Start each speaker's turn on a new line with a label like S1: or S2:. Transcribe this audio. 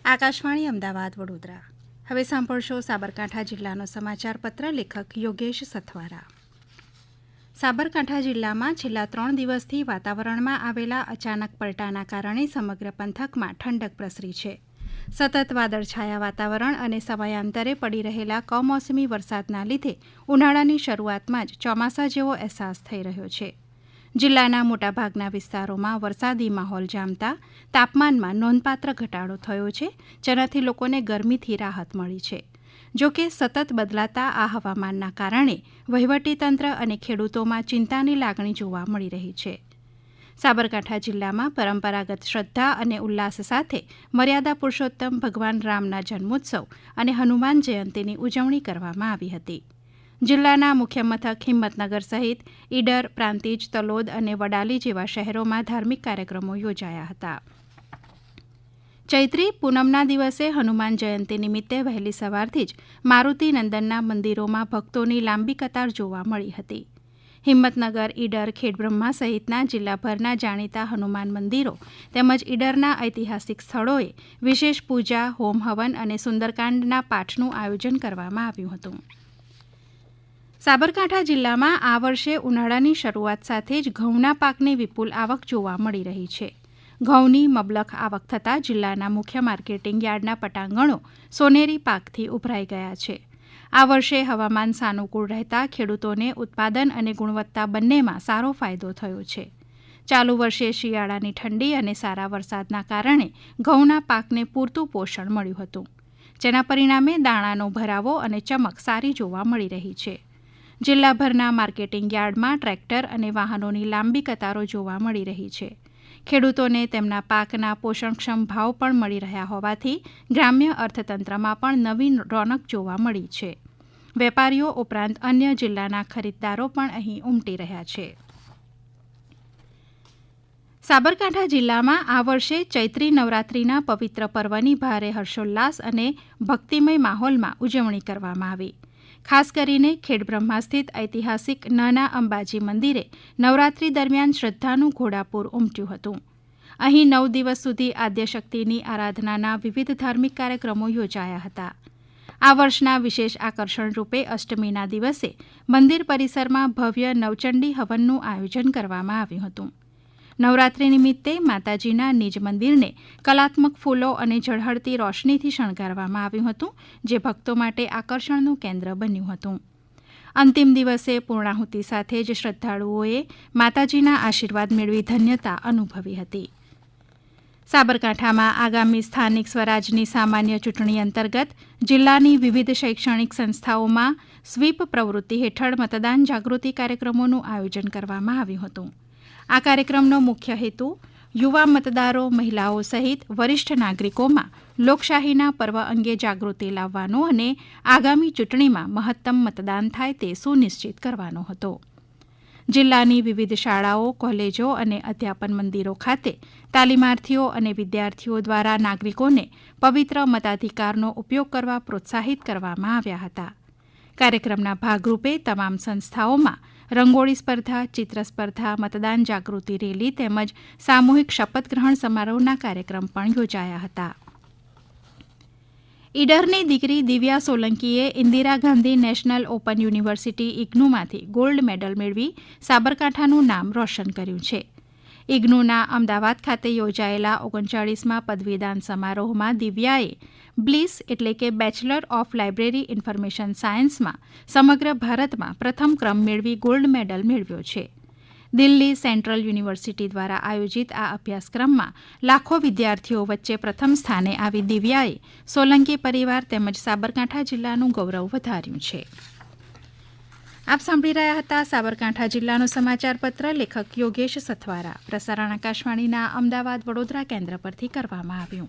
S1: આકાશવાણી અમદાવાદ વડોદરા. હવે સાંભળશો સાબરકાંઠા જિલ્લાનો સમાચાર પત્ર. લેખક યોગેશ સથવારા. સાબરકાંઠા જિલ્લામાં છેલ્લા 3 દિવસથી વાતાવરણમાં આવેલા અચાનક પલટાના કારણે સમગ્ર પંથકમાં ઠંડક પ્રસરી છે. સતત વાદળછાયા વાતાવરણ અને સમયાંતરે પડી રહેલા કમોસમી વરસાદના લીધે ઉનાળાની શરૂઆતમાં જ ચોમાસા જેવો અહેસાસ થઈ રહ્યો છે. જિલ્લાના મોટાભાગના વિસ્તારોમાં વરસાદી માહોલ જામતા તાપમાનમાં નોંધપાત્ર ઘટાડો થયો છે, જેનાથી લોકોને ગરમીથી રાહત મળી છે. જો કે સતત બદલાતા આ હવામાનના કારણે વહીવટીતંત્ર અને ખેડૂતોમાં ચિંતાની લાગણી જોવા મળી રહી છે. સાબરકાંઠા જિલ્લામાં પરંપરાગત શ્રદ્ધા અને ઉલ્લાસ સાથે મર્યાદા પુરુષોત્તમ ભગવાન રામના જન્મોત્સવ અને હનુમાન જયંતીની ઉજવણી કરવામાં આવી હતી. જિલ્લાના મુખ્ય મથક હિંમતનગર સહિત ઈડર, પ્રાંતિજ, તલોદ અને વડાલી જેવા શહેરોમાં ધાર્મિક કાર્યક્રમો યોજાયા હતા. ચૈત્રી પૂનમના દિવસે હનુમાન જયંતિ નિમિત્તે વહેલી સવારથી જ મારુતિ નંદનના મંદિરોમાં ભક્તોની લાંબી કતાર જોવા મળી હતી. હિંમતનગર, ઈડર, ખેડબ્રહ્મા સહિતના જિલ્લાભરના જાણીતા હનુમાન મંદિરો તેમજ ઈડરના ઐતિહાસિક સ્થળોએ વિશેષ પૂજા, હોમ હવન અને સુંદરકાંડના પાઠનું આયોજન કરવામાં આવ્યું હતું. સાબરકાંઠા જિલ્લામાં આ વર્ષે ઉનાળાની શરૂઆત સાથે જ ઘઉંના પાકની વિપુલ આવક જોવા મળી રહી છે. ઘઉંની મબલખ આવક થતાં જિલ્લાના મુખ્ય માર્કેટિંગ યાર્ડના પટાંગણો સોનેરી પાકથી ઉભરાઈ ગયા છે. આ વર્ષે હવામાન સાનુકૂળ રહેતા ખેડૂતોને ઉત્પાદન અને ગુણવત્તા બંનેમાં સારો ફાયદો થયો છે. ચાલુ વર્ષે શિયાળાની ઠંડી અને સારા વરસાદના કારણે ઘઉંના પાકને પૂરતું પોષણ મળ્યું હતું, જેના પરિણામે દાણાનો ભરાવો અને ચમક સારી જોવા મળી રહી છે. જિલ્લાભરના માર્કેટિંગ યાર્ડમાં ટ્રેક્ટર અને વાહનોની લાંબી કતારો જોવા મળી રહી છે. ખેડૂતોને તેમના પાકના પોષણક્ષમ ભાવ પણ મળી રહ્યા હોવાથી ગ્રામ્ય અર્થતંત્રમાં પણ નવી રોનક જોવા મળી છે. વેપારીઓ ઉપરાંત અન્ય જિલ્લાના ખરીદદારો પણ અહીં ઉમટી રહ્યા છે. સાબરકાંઠા જિલ્લામાં આ વર્ષે ચૈત્રી નવરાત્રિના પવિત્ર પર્વની ભારે હર્ષોલ્લાસ અને ભક્તિમય માહોલમાં ઉજવણી કરવામાં આવી. ખાસ કરીને ખેડબ્રહ્મા સ્થિત ઐતિહાસિક નાના અંબાજી મંદિરે નવરાત્રી દરમિયાન શ્રદ્ધાનું ઘોડાપૂર ઉમટ્યું હતું. અહીં 9 દિવસ સુધી આદ્યશક્તિની આરાધનાના વિવિધ ધાર્મિક કાર્યક્રમો યોજાયા હતા. આ વર્ષના વિશેષ આકર્ષણ રૂપે અષ્ટમીના દિવસે મંદિર પરિસરમાં ભવ્ય નવચંડી હવનનું આયોજન કરવામાં આવ્યું હતું. નવરાત્રી નિમિત્તે માતાજીના નિજ મંદિરને કલાત્મક ફૂલો અને ઝળહળતી રોશનીથી શણગારવામાં આવ્યું હતું, જે ભક્તો માટે આકર્ષણનું કેન્દ્ર બન્યું હતું. અંતિમ દિવસે પૂર્ણાહુતિ સાથે જ શ્રદ્ધાળુઓએ માતાજીના આશીર્વાદ મેળવી ધન્યતા અનુભવી હતી. સાબરકાંઠામાં આગામી સ્થાનિક સ્વરાજની સામાન્ય ચૂંટણી અંતર્ગત જિલ્લાની વિવિધ શૈક્ષણિક સંસ્થાઓમાં સ્વીપ પ્રવૃત્તિ હેઠળ મતદાન જાગૃતિ કાર્યક્રમોનું આયોજન કરવામાં આવ્યું હતું. આ કાર્યક્રમનો મુખ્ય હેતુ યુવા મતદારો, મહિલાઓ સહિત વરિષ્ઠ નાગરિકોમાં લોકશાહીના પર્વ અંગે જાગૃતિ લાવવાનો અને આગામી ચૂંટણીમાં મહત્તમ મતદાન થાય તે સુનિશ્ચિત કરવાનો હતો. જિલ્લાની વિવિધ શાળાઓ, કોલેજો અને અધ્યાપન મંદિરો ખાતે તાલીમાર્થીઓ અને વિદ્યાર્થીઓ દ્વારા નાગરિકોને પવિત્ર મતાધિકારનો ઉપયોગ કરવા પ્રોત્સાહિત કરવામાં આવ્યા હતા. કાર્યક્રમના ભાગરૂપે તમામ સંસ્થાઓમાં રંગોળી સ્પર્ધા, ચિત્ર સ્પર્ધા, મતદાન જાગૃતિ રેલી તેમજ સામૂહિક શપથગ્રહણ સમારોહના કાર્યક્રમ પણ યોજાયા હતા. ઈડરની દીકરી દિવ્યા સોલંકીએ Indira Gandhi national open university ઇગ્નુમાંથી ગોલ્ડ મેડલ મેળવી સાબરકાંઠાનું નામ રોશન કર્યું છે. ઇગ્નુના અમદાવાદ ખાતે યોજાયેલા 39મા પદવીદાન સમારોહમાં દિવ્યાએ બ્લિસ એટલે કે બેચલર ઓફ લાઇબ્રેરી ઇન્ફોર્મેશન સાયન્સમાં સમગ્ર ભારતમાં પ્રથમ ક્રમ મેળવી ગોલ્ડ મેડલ મેળવ્યો છે. દિલ્હી સેન્ટ્રલ યુનિવર્સિટી દ્વારા આયોજિત આ અભ્યાસક્રમમાં લાખો વિદ્યાર્થીઓ વચ્ચે પ્રથમ સ્થાને આવી દિવ્યાએ સોલંકી પરિવાર તેમજ સાબરકાંઠા જિલ્લાનું ગૌરવ વધાર્યું છે. આપ સાંભળી રહ્યા હતા સાબરકાંઠા જિલ્લાનો સમાચાર પત્ર. લેખક યોગેશ સથવારા. પ્રસારણ આકાશવાણીના અમદાવાદ વડોદરા કેન્દ્ર પરથી કરવામાં આવ્યું.